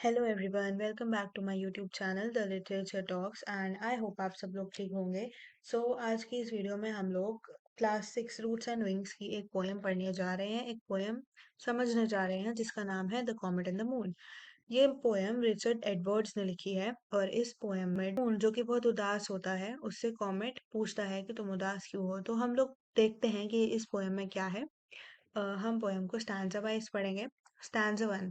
Hello everyone, welcome back to my YouTube channel the literature talks and I hope आप सब लोग ठीक होंगे। आज की इस वीडियो में हम लोग क्लास 6 रूट्स एंड विंग्स की एक पोएम पढ़ने जा रहे हैं, एक पोएम समझने जा रहे हैं जिसका नाम है the comet and the moon. ये पोएम रिचर्ड एडवर्ड्स ने लिखी है और इस पोएम में मून जो कि बहुत उदास होता है उससे कॉमेट पूछता है कि तुम उदास क्यों हो। तो हम लोग देखते हैं कि इस पोएम में क्या है। हम पोएम को स्टैंजा वाइज पढ़ेंगे। Stanza 1.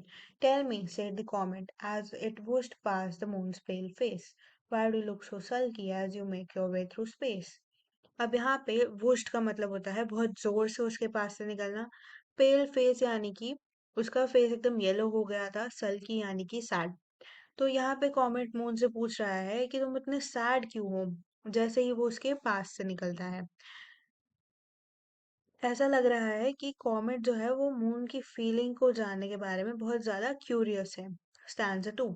Tell me, said the comet, as it whooshed past the moon's pale face, why do you look so sulky as you make your way through space? अब यहाँ पे whooshed का मतलब होता है बहुत जोर से उसके पास से निकलना। पेल फेस यानी कि उसका फेस एकदम येलो हो गया था। सल्की यानी कि सैड। तो यहाँ पे कॉमेट मून से पूछ रहा है कि तुम इतने सैड क्यों हो जैसे ही वो उसके पास से निकलता है। ऐसा लग रहा है कि कॉमेट जो है वो मून की फीलिंग को जानने के बारे में बहुत ज्यादा क्यूरियस है। Stanza 2.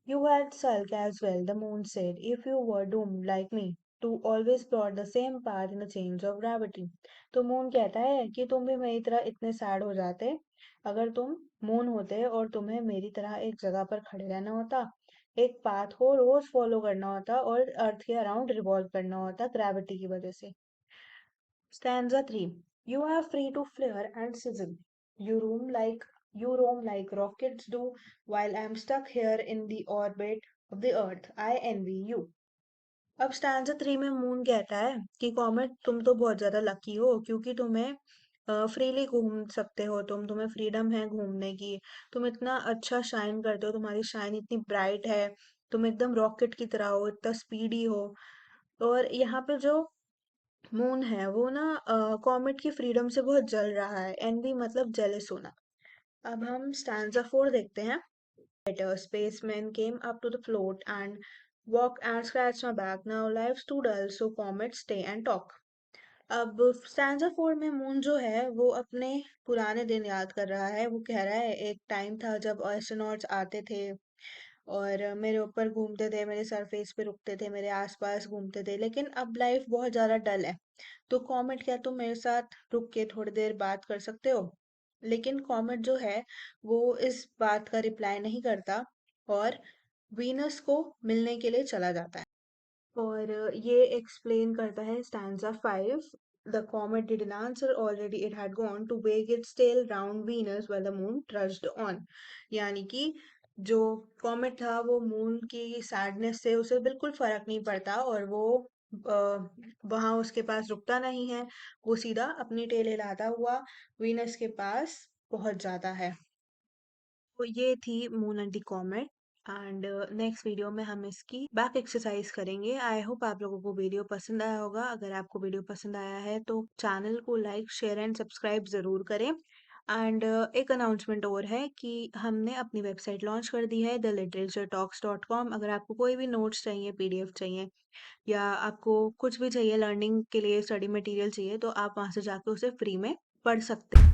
You had sulk as well, the moon said, if you were doomed like me to always plot the same path in a change of gravity. तो मून कहता है कि तुम भी मेरी तरह इतने सैड हो जाते अगर तुम मून होते और तुम्हें मेरी तरह एक जगह पर खड़े रहना होता, एक पाथ को रोज फॉलो करना होता और अर्थ के अराउंड रिवॉल्व करना होता ग्रेविटी की वजह से। Stanza 3. You are free to flare and sizzle. You roam like rockets do, while I'm stuck here in the orbit of the earth. I envy you. अब स्टैंजा 3 में मून कहता है कि कॉमेट तुम तो बहुत ज्यादा लकी हो क्योंकि तुम्हें फ्रीली घूम सकते हो, तुम्हें फ्रीडम है घूमने की। तुम इतना अच्छा शाइन करते हो, तुम्हारी शाइन इतनी ब्राइट है, तुम एकदम रॉकेट की तरह हो, इतना स्पीडी हो। और यहाँ पे जो मून है वो ना कॉमेट की फ्रीडम से बहुत जल रहा है। एनवी मतलब जेलस होना। अब हम स्टैंजा 4 देखते हैं। Later, spacemen came up to the float and walked and scratched my back. Now life's too dull, so comets stay and talk. अब स्टैंजा 4 में मून जो है वो अपने पुराने दिन याद कर रहा है। वो कह रहा है एक टाइम था जब एस्ट्रोनॉट्स आते थे और मेरे ऊपर घूमते थे, मेरे सरफेस पे रुकते थे, मेरे आसपास घूमते थे, लेकिन अब लाइफ बहुत ज्यादा डल है। तो कॉमेट क्या तुम मेरे साथ रुक के थोड़ी देर बात कर सकते हो? लेकिन कॉमेट जो है वो इस बात का रिप्लाई नहीं करता और वीनस को मिलने के लिए चला जाता है। और ये एक्सप्लेन करता है stanza 5. The comet didn't answer already it had gone to wag its tail round Venus while the moon trudged on. यानी कि जो कॉमेट था वो मून की सैडनेस से उसे बिल्कुल फर्क नहीं पड़ता और वो वहां उसके पास रुकता नहीं है। वो सीधा अपनी टेल हिलाता हुआ वीनस के पास पहुंच जाता है। तो ये थी moon and the comet and next video में हम इसकी बैक एक्सरसाइज करेंगे। आई होप आप लोगों को वीडियो पसंद आया होगा। अगर आपको वीडियो पसंद आया है तो चैनल को लाइक शेयर एंड सब्सक्राइब ज़रूर करें। एंड एक अनाउंसमेंट और है कि हमने अपनी वेबसाइट लॉन्च कर दी है theliteraturtalks.com। अगर आपको कोई भी नोट्स चाहिए, पीडीएफ चाहिए या आपको कुछ भी चाहिए लर्निंग के लिए, स्टडी मटेरियल चाहिए, तो आप वहाँ से जाके उसे फ्री में पढ़ सकते हैं।